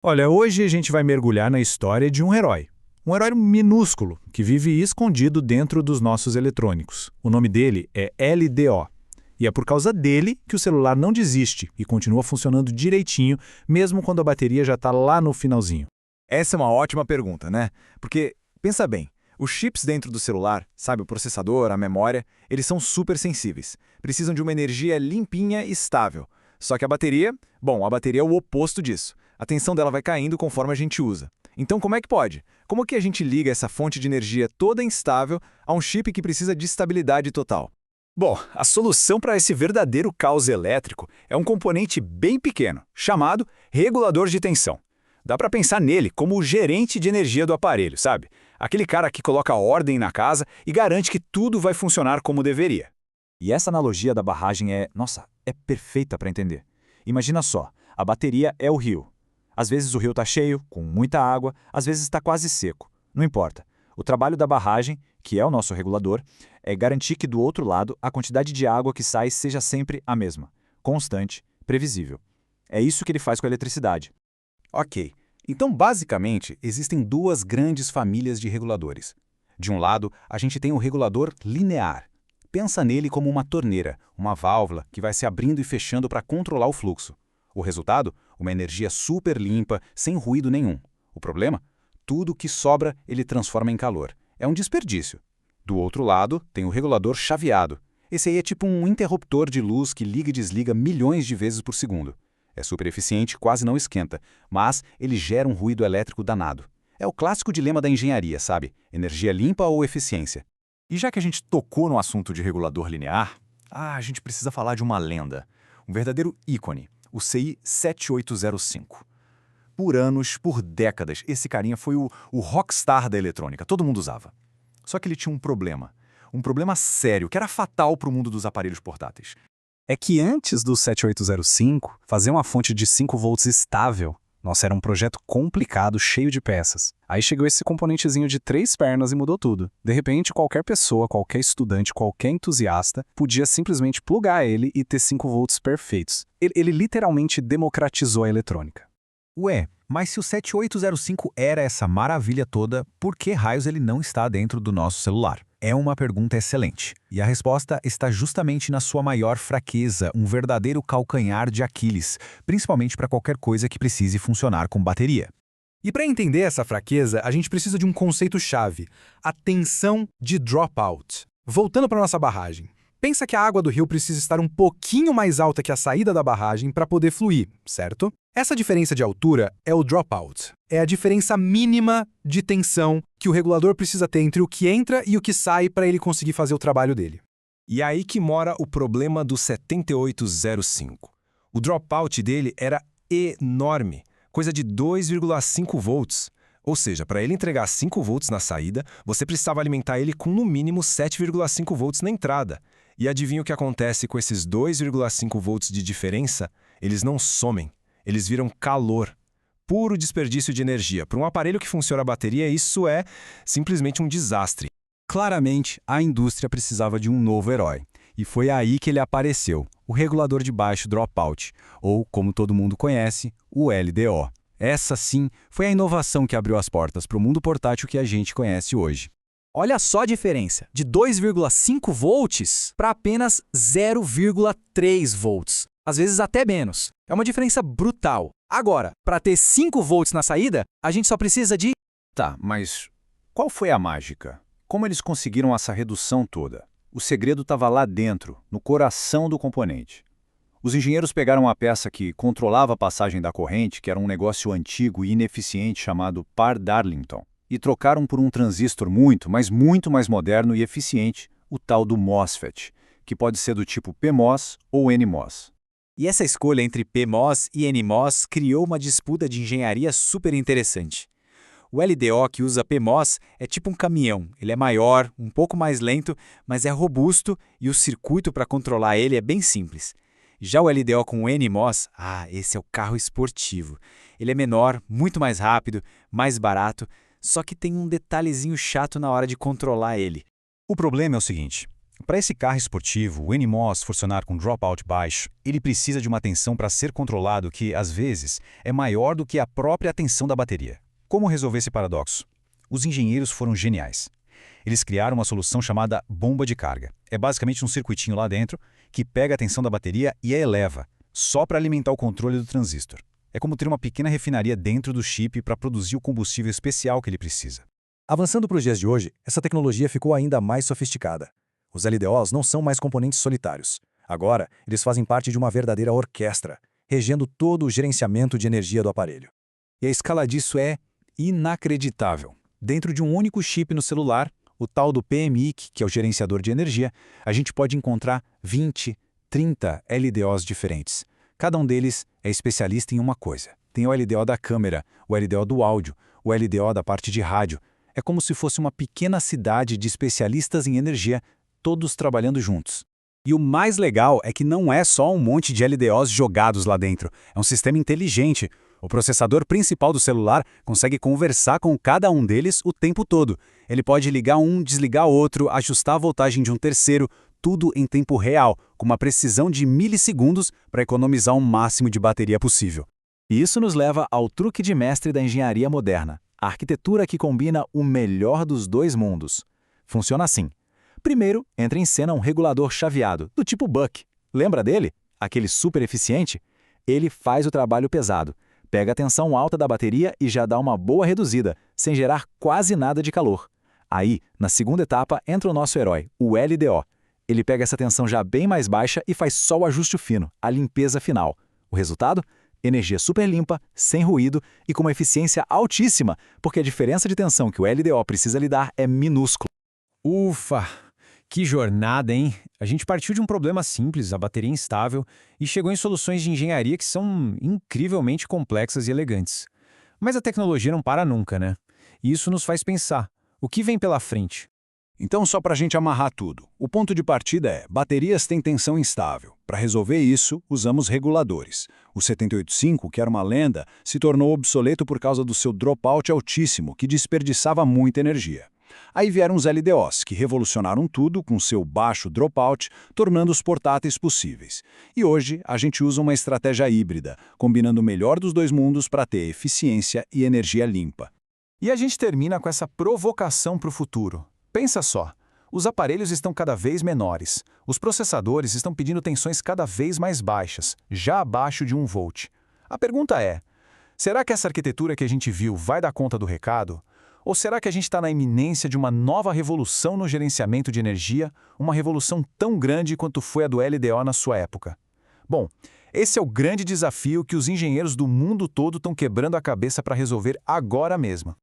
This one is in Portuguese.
Olha, hoje a gente vai mergulhar na história de um herói. Um herói minúsculo que vive escondido dentro dos nossos eletrônicos. O nome dele é LDO. E é por causa dele que o celular não desiste e continua funcionando direitinho, mesmo quando a bateria já está lá no finalzinho. Essa é uma ótima pergunta, né? Porque, pensa bem, os chips dentro do celular, sabe, o processador, a memória, eles são super sensíveis. Precisam de uma energia limpinha e estável. Só que a bateria, bom, a bateria é o oposto disso. A tensão dela vai caindo conforme a gente usa. Então, como é que pode? Como que a gente liga essa fonte de energia toda instável a um chip que precisa de estabilidade total? Bom, a solução para esse verdadeiro caos elétrico é um componente bem pequeno, chamado regulador de tensão. Dá para pensar nele como o gerente de energia do aparelho, sabe? Aquele cara que coloca ordem na casa e garante que tudo vai funcionar como deveria. E essa analogia da barragem é perfeita para entender. Imagina só, a bateria é o rio. Às vezes o rio está cheio, com muita água, às vezes está quase seco. Não importa. O trabalho da barragem, que é o nosso regulador, é garantir que do outro lado a quantidade de água que sai seja sempre a mesma, constante, previsível. É isso que ele faz com a eletricidade. Ok, então basicamente existem duas grandes famílias de reguladores. De um lado, a gente tem o regulador linear. Pensa nele como uma torneira, uma válvula que vai se abrindo e fechando para controlar o fluxo. O resultado? Uma energia super limpa, sem ruído nenhum. O problema? Tudo que sobra ele transforma em calor. É um desperdício. Do outro lado, tem o regulador chaveado. Esse aí é tipo um interruptor de luz que liga e desliga milhões de vezes por segundo. É super eficiente, quase não esquenta, mas ele gera um ruído elétrico danado. É o clássico dilema da engenharia, sabe? Energia limpa ou eficiência? E já que a gente tocou no assunto de regulador linear, a gente precisa falar de uma lenda, um verdadeiro ícone, o CI 7805. Por anos, por décadas, esse carinha foi o rockstar da eletrônica, todo mundo usava. Só que ele tinha um problema sério, que era fatal para o mundo dos aparelhos portáteis. É que antes do 7805, fazer uma fonte de 5 volts estável, era um projeto complicado, cheio de peças. Aí chegou esse componentezinho de 3 pernas e mudou tudo. De repente, qualquer pessoa, qualquer estudante, qualquer entusiasta, podia simplesmente plugar ele e ter 5 volts perfeitos. Ele literalmente democratizou a eletrônica. Ué, mas se o 7805 era essa maravilha toda, por que raios ele não está dentro do nosso celular? É uma pergunta excelente. E a resposta está justamente na sua maior fraqueza, um verdadeiro calcanhar de Aquiles, principalmente para qualquer coisa que precise funcionar com bateria. E para entender essa fraqueza, a gente precisa de um conceito-chave, a tensão de dropout. Voltando para nossa barragem. Pensa que a água do rio precisa estar um pouquinho mais alta que a saída da barragem para poder fluir, certo? Essa diferença de altura é o dropout. É a diferença mínima de tensão que o regulador precisa ter entre o que entra e o que sai para ele conseguir fazer o trabalho dele. E aí que mora o problema do 7805. O dropout dele era enorme, coisa de 2,5 volts. Ou seja, para ele entregar 5 volts na saída, você precisava alimentar ele com no mínimo 7,5 volts na entrada. E adivinha o que acontece com esses 2,5 volts de diferença? Eles não somem, eles viram calor. Puro desperdício de energia. Para um aparelho que funciona a bateria, isso é simplesmente um desastre. Claramente, a indústria precisava de um novo herói. E foi aí que ele apareceu, o regulador de baixo dropout, ou, como todo mundo conhece, o LDO. Essa, sim, foi a inovação que abriu as portas para o mundo portátil que a gente conhece hoje. Olha só a diferença, de 2,5 volts para apenas 0,3 volts. Às vezes até menos. É uma diferença brutal. Agora, para ter 5 volts na saída, a gente só precisa de... Tá, mas qual foi a mágica? Como eles conseguiram essa redução toda? O segredo estava lá dentro, no coração do componente. Os engenheiros pegaram a peça que controlava a passagem da corrente, que era um negócio antigo e ineficiente chamado par Darlington, e trocaram por um transistor muito mais moderno e eficiente, o tal do MOSFET, que pode ser do tipo PMOS ou NMOS. E essa escolha entre PMOS e NMOS criou uma disputa de engenharia super interessante. O LDO que usa PMOS é tipo um caminhão. Ele é maior, um pouco mais lento, mas é robusto e o circuito para controlar ele é bem simples. Já o LDO com o NMOS, esse é o carro esportivo. Ele é menor, muito mais rápido, mais barato, só que tem um detalhezinho chato na hora de controlar ele. O problema é o seguinte, Para esse carro esportivo, o NMOS funcionar com dropout baixo, ele precisa de uma tensão para ser controlado que, às vezes, é maior do que a própria tensão da bateria. Como resolver esse paradoxo? Os engenheiros foram geniais. Eles criaram uma solução chamada bomba de carga. É basicamente um circuitinho lá dentro que pega a tensão da bateria e a eleva, só para alimentar o controle do transistor. É como ter uma pequena refinaria dentro do chip para produzir o combustível especial que ele precisa. Avançando para os dias de hoje, essa tecnologia ficou ainda mais sofisticada. Os LDOs não são mais componentes solitários. Agora, eles fazem parte de uma verdadeira orquestra, regendo todo o gerenciamento de energia do aparelho. E a escala disso é inacreditável. Dentro de um único chip no celular, o tal do PMIC, que é o gerenciador de energia, a gente pode encontrar 20, 30 LDOs diferentes. Cada um deles é especialista em uma coisa. Tem o LDO da câmera, o LDO do áudio, o LDO da parte de rádio. É como se fosse uma pequena cidade de especialistas em energia, todos trabalhando juntos. E o mais legal é que não é só um monte de LDOs jogados lá dentro. É um sistema inteligente. O processador principal do celular consegue conversar com cada um deles o tempo todo. Ele pode ligar um, desligar outro, ajustar a voltagem de um terceiro, tudo em tempo real, com uma precisão de milissegundos para economizar o máximo de bateria possível. E isso nos leva ao truque de mestre da engenharia moderna, a arquitetura que combina o melhor dos dois mundos. Funciona assim. Primeiro, entra em cena um regulador chaveado, do tipo Buck. Lembra dele? Aquele super eficiente? Ele faz o trabalho pesado. Pega a tensão alta da bateria e já dá uma boa reduzida, sem gerar quase nada de calor. Aí, na segunda etapa, entra o nosso herói, o LDO. Ele pega essa tensão já bem mais baixa e faz só o ajuste fino, a limpeza final. O resultado? Energia super limpa, sem ruído e com uma eficiência altíssima, porque a diferença de tensão que o LDO precisa lidar é minúscula. Ufa! Que jornada, hein? A gente partiu de um problema simples, a bateria instável, e chegou em soluções de engenharia que são incrivelmente complexas e elegantes. Mas a tecnologia não para nunca, né? E isso nos faz pensar, o que vem pela frente? Então, só para a gente amarrar tudo, o ponto de partida é, baterias têm tensão instável. Para resolver isso, usamos reguladores. O 785, que era uma lenda, se tornou obsoleto por causa do seu dropout altíssimo, que desperdiçava muita energia. Aí vieram os LDOs, que revolucionaram tudo com seu baixo dropout, tornando os portáteis possíveis. E hoje, a gente usa uma estratégia híbrida, combinando o melhor dos dois mundos para ter eficiência e energia limpa. E a gente termina com essa provocação para o futuro. Pensa só, os aparelhos estão cada vez menores, os processadores estão pedindo tensões cada vez mais baixas, já abaixo de 1 volt. A pergunta é, será que essa arquitetura que a gente viu vai dar conta do recado? Ou será que a gente está na iminência de uma nova revolução no gerenciamento de energia, uma revolução tão grande quanto foi a do LDO na sua época? Bom, esse é o grande desafio que os engenheiros do mundo todo estão quebrando a cabeça para resolver agora mesmo.